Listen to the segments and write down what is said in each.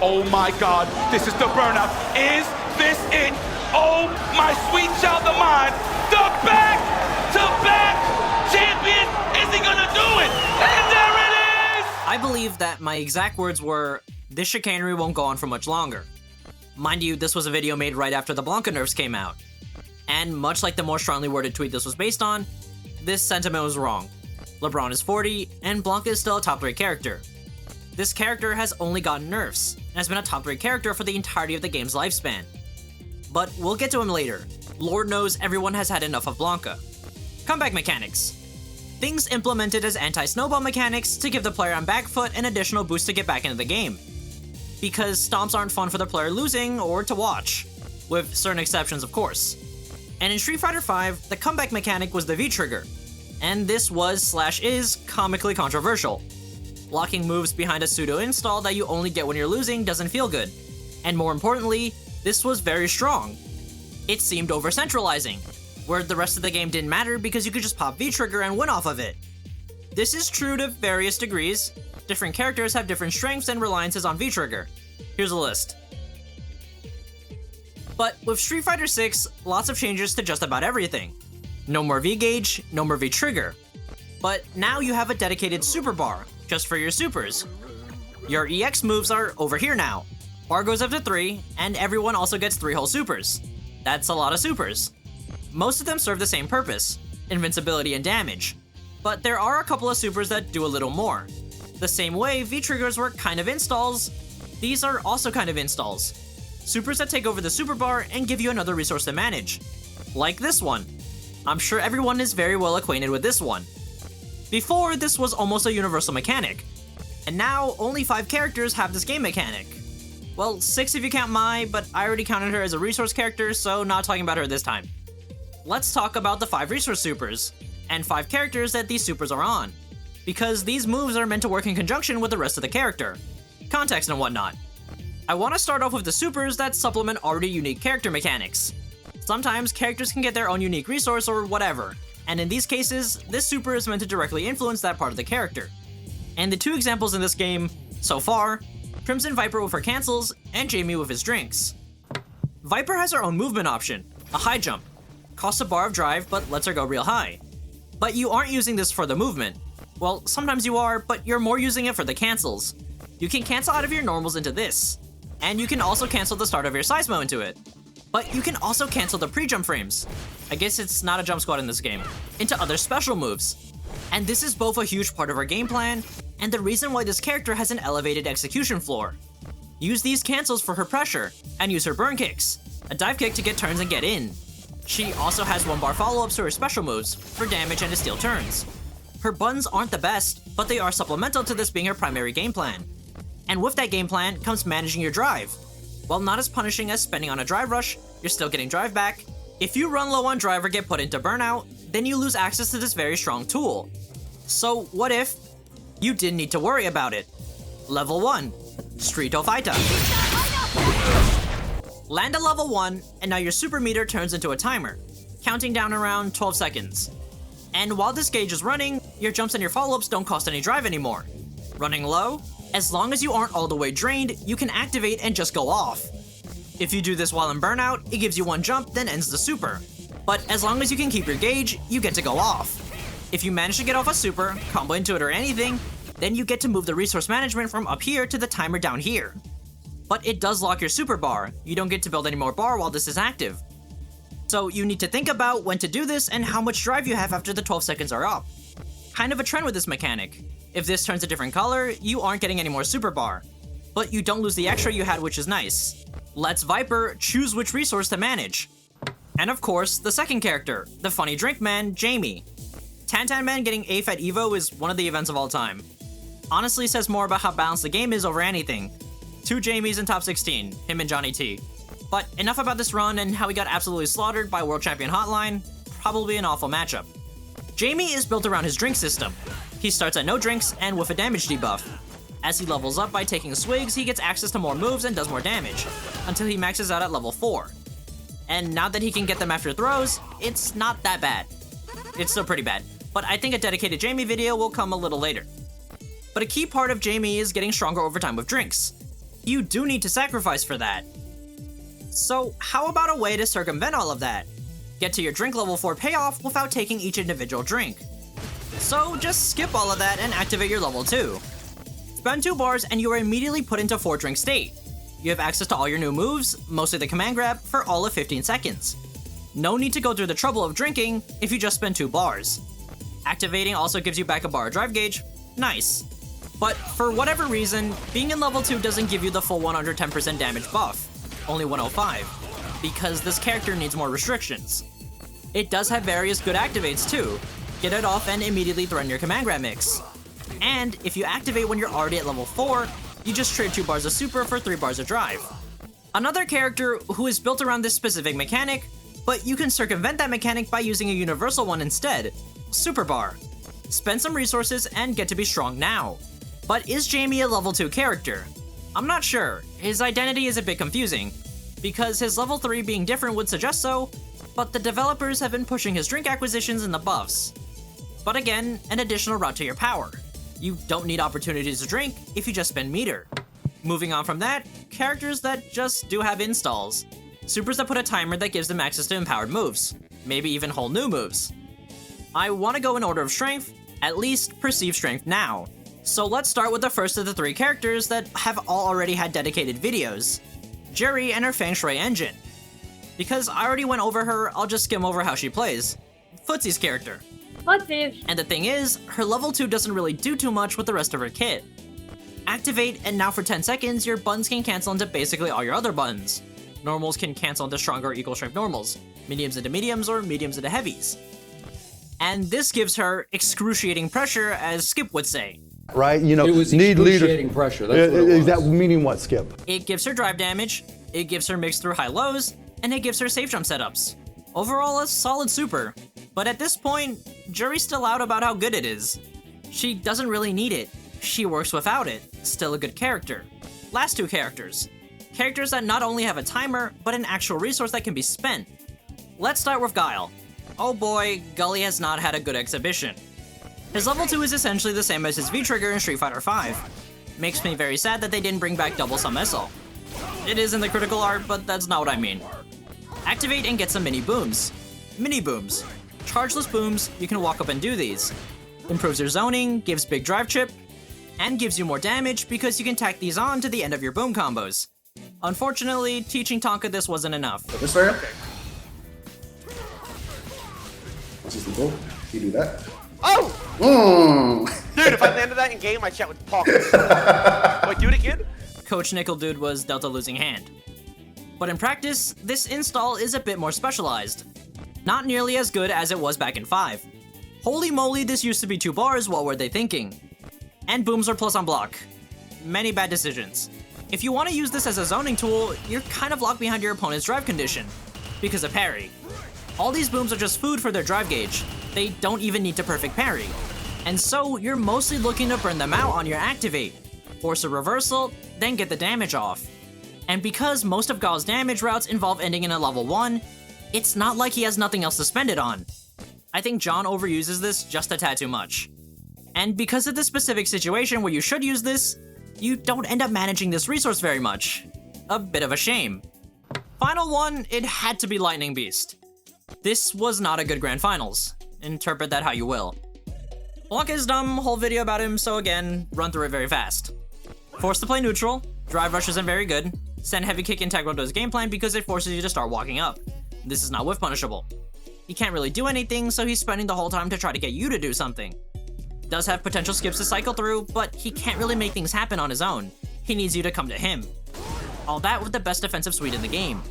Oh my God, this is the burnout. Is this it? Oh my sweet child of mine, the back-to-back champion. Is he gonna do it? And there it is! I believe that my exact words were, "This chicanery won't go on for much longer." Mind you, this was a video made right after the Blanka nerfs came out. And much like the more strongly worded tweet this was based on, this sentiment was wrong. LeBron is 40, and Blanka is still a top 3 character. This character has only gotten nerfs, and has been a top 3 character for the entirety of the game's lifespan. But we'll get to him later. Lord knows everyone has had enough of Blanka. Comeback mechanics. Things implemented as anti-snowball mechanics to give the player on back foot an additional boost to get back into the game. Because stomps aren't fun for the player losing or to watch, with certain exceptions of course. And in Street Fighter V, the comeback mechanic was the V-trigger, and this was/is comically controversial. Locking moves behind a pseudo-install that you only get when you're losing doesn't feel good. And more importantly, this was very strong. It seemed over-centralizing, where the rest of the game didn't matter because you could just pop V-trigger and win off of it. This is true to various degrees. Different characters have different strengths and reliances on V-trigger. Here's a list. But with Street Fighter VI, lots of changes to just about everything. No more V-gauge, no more V-trigger. But now you have a dedicated super bar, just for your supers. Your EX moves are over here now. Bar goes up to 3, and everyone also gets 3 whole supers. That's a lot of supers. Most of them serve the same purpose, invincibility and damage. But there are a couple of supers that do a little more. The same way V-triggers were kind of installs, these are also kind of installs. Supers that take over the super bar and give you another resource to manage. Like this one. I'm sure everyone is very well acquainted with this one. Before, this was almost a universal mechanic. And now, only 5 characters have this game mechanic. Well, 6 if you count Mai, but I already counted her as a resource character, so not talking about her this time. Let's talk about the 5 resource supers, and 5 characters that these supers are on. Because these moves are meant to work in conjunction with the rest of the character. Context and whatnot. I want to start off with the supers that supplement already unique character mechanics. Sometimes characters can get their own unique resource or whatever, and in these cases, this super is meant to directly influence that part of the character. And the 2 examples in this game, so far, Crimson Viper with her cancels, and Jamie with his drinks. Viper has her own movement option, a high jump. Costs a bar of drive, but lets her go real high. But you aren't using this for the movement. Well, sometimes you are, but you're more using it for the cancels. You can cancel out of your normals into this. And you can also cancel the start of your Seismo into it. But you can also cancel the pre-jump frames. I guess it's not a jump squad in this game. Into other special moves. And this is both a huge part of our game plan, and the reason why this character has an elevated execution floor. Use these cancels for her pressure, and use her burn kicks, a dive kick to get turns and get in. She also has 1 bar follow-ups to her special moves, for damage and to steal turns. Her buttons aren't the best, but they are supplemental to this being her primary game plan. And with that game plan comes managing your drive. While not as punishing as spending on a drive rush, you're still getting drive back. If you run low on drive or get put into burnout, then you lose access to this very strong tool. So what if you didn't need to worry about it? Level 1, Street Fighter. Land at level 1, and now your super meter turns into a timer, counting down around 12 seconds. And while this gauge is running, your jumps and your follow-ups don't cost any drive anymore. Running low, as long as you aren't all the way drained, you can activate and just go off. If you do this while in burnout, it gives you 1 jump, then ends the super. But as long as you can keep your gauge, you get to go off. If you manage to get off a super, combo into it or anything, then you get to move the resource management from up here to the timer down here. But it does lock your super bar, you don't get to build any more bar while this is active. So you need to think about when to do this and how much drive you have after the 12 seconds are up. Kind of a trend with this mechanic. If this turns a different color, you aren't getting any more super bar. But you don't lose the extra you had, which is nice. Let's Viper choose which resource to manage. And of course, the second character, the funny drink man, Jamie. Tantan Man getting 8th at EVO is one of the events of all time. Honestly says more about how balanced the game is over anything. 2 Jamies in top 16, him and Johnny T. But enough about this run and how he got absolutely slaughtered by World Champion Hotline, probably an awful matchup. Jamie is built around his drink system. He starts at no drinks and with a damage debuff. As he levels up by taking swigs, he gets access to more moves and does more damage, until he maxes out at level 4. And now that he can get them after throws, it's not that bad. It's still pretty bad, but I think a dedicated Jamie video will come a little later. But a key part of Jamie is getting stronger over time with drinks. You do need to sacrifice for that. So how about a way to circumvent all of that? Get to your drink level 4 payoff without taking each individual drink. So just skip all of that and activate your level 2. Spend 2 bars and you are immediately put into 4 drink state. You have access to all your new moves, mostly the command grab, for all of 15 seconds. No need to go through the trouble of drinking if you just spend 2 bars. Activating also gives you back a bar of drive gauge. Nice. But for whatever reason, being in level 2 doesn't give you the full 110% damage buff, only 105, because this character needs more restrictions. It does have various good activates too. Get it off and immediately threaten your command grab mix. And if you activate when you're already at level 4, you just trade 2 bars of super for 3 bars of drive. Another character who is built around this specific mechanic, but you can circumvent that mechanic by using a universal one instead, Super Bar. Spend some resources and get to be strong now. But is Jamie a level 2 character? I'm not sure. His identity is a bit confusing, because his level 3 being different would suggest so, but the developers have been pushing his drink acquisitions and the buffs. But again, an additional route to your power. You don't need opportunities to drink if you just spend meter. Moving on from that, characters that just do have installs. Supers that put a timer that gives them access to empowered moves, maybe even whole new moves. I want to go in order of strength, at least perceived strength now. So let's start with the first of the 3 characters that have all already had dedicated videos. Jerry and her Feng Shui engine. Because I already went over her, I'll just skim over how she plays. Footsie's character. Footsies. And the thing is, her level 2 doesn't really do too much with the rest of her kit. Activate, and now for 10 seconds, your buttons can cancel into basically all your other buttons. Normals can cancel into stronger or equal strength normals, mediums into mediums, or mediums into heavies. And this gives her excruciating pressure, as Skip would say. Right, you know, It was need excruciating leader. pressure. That's what it was. Is that meaning what, Skip? It gives her drive damage, it gives her mix through high-lows, and it gives her safe jump setups. Overall, a solid super. But at this point, jury's still out about how good it is. She doesn't really need it. She works without it. Still a good character. Last 2 characters. Characters that not only have a timer, but an actual resource that can be spent. Let's start with Guile. Oh boy, Gully has not had a good exhibition. His level 2 is essentially the same as his V-trigger in Street Fighter V. Makes me very sad that they didn't bring back double sum missile. It is in the critical art, but that's not what I mean. Activate and get some mini booms. Mini booms. Chargeless booms, you can walk up and do these. Improves your zoning, gives big drive chip, and gives you more damage because you can tack these on to the end of your boom combos. Unfortunately, teaching Tonka this wasn't enough. This way? This is the goal. You do that. Oh! Dude, if I landed that in game, my chat would pop. Wait, do it again? Coach Nickel Dude was dealt a losing hand. But in practice, this install is a bit more specialized. Not nearly as good as it was back in 5. Holy moly, this used to be 2 bars, what were they thinking? And booms are plus on block. Many bad decisions. If you want to use this as a zoning tool, you're kind of locked behind your opponent's drive condition, because of parry. All these booms are just food for their drive gauge. They don't even need to perfect parry. And so, you're mostly looking to burn them out on your activate. Force a reversal, then get the damage off. And because most of Guile's damage routes involve ending in a level 1, it's not like he has nothing else to spend it on. I think John overuses this just a tad too much. And because of this specific situation where you should use this, you don't end up managing this resource very much. A bit of a shame. Final one, it had to be Lightning Beast. This was not a good Grand Finals. Interpret that how you will. Blanka is dumb, whole video about him, so again, run through it very fast. Forced to play neutral, drive rush isn't very good, send heavy kick integral to his game plan because it forces you to start walking up. This is not whiff punishable. He can't really do anything, so he's spending the whole time to try to get you to do something. Does have potential skips to cycle through, but he can't really make things happen on his own. He needs you to come to him. All that with the best defensive suite in the game.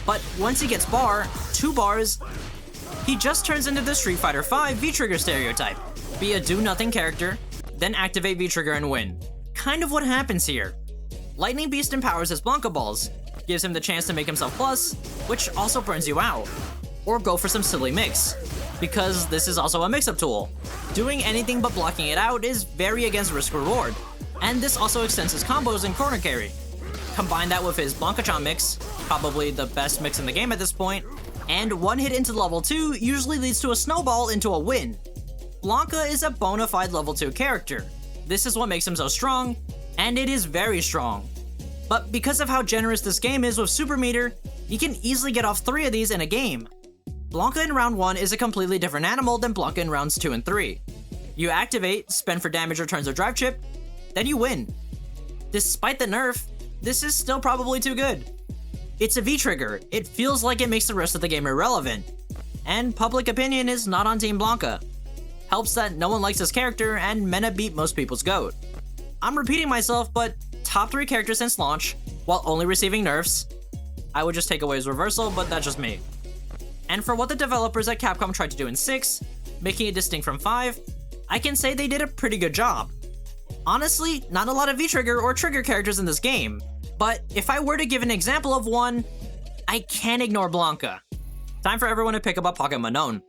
But once he gets bar, 2 bars, he just turns into the Street Fighter V V-trigger stereotype. Be a do-nothing character, then activate V-trigger and win. Kind of what happens here. Lightning Beast empowers his Blanka balls, gives him the chance to make himself plus, which also burns you out. Or go for some silly mix, because this is also a mix-up tool. Doing anything but blocking it out is very against risk-reward, and this also extends his combos and corner carry. Combine that with his Blanka-chan mix, probably the best mix in the game at this point, and one hit into level 2 usually leads to a snowball into a win. Blanka is a bona fide level 2 character. This is what makes him so strong, and it is very strong. But because of how generous this game is with super meter, you can easily get off 3 of these in a game. Blanka in round 1 is a completely different animal than Blanka in rounds 2 and 3. You activate, spend for damage or turns of drive chip, then you win. Despite the nerf, this is still probably too good. It's a V-trigger, it feels like it makes the rest of the game irrelevant. And public opinion is not on Team Blanka. Helps that no one likes this character and Mena beat most people's GOAT. I'm repeating myself, but top 3 characters since launch, while only receiving nerfs. I would just take away his reversal, but that's just me. And for what the developers at Capcom tried to do in 6, making it distinct from 5, I can say they did a pretty good job. Honestly, not a lot of V-trigger or trigger characters in this game, but if I were to give an example of one, I can't ignore Blanka. Time for everyone to pick up a Pokémon known.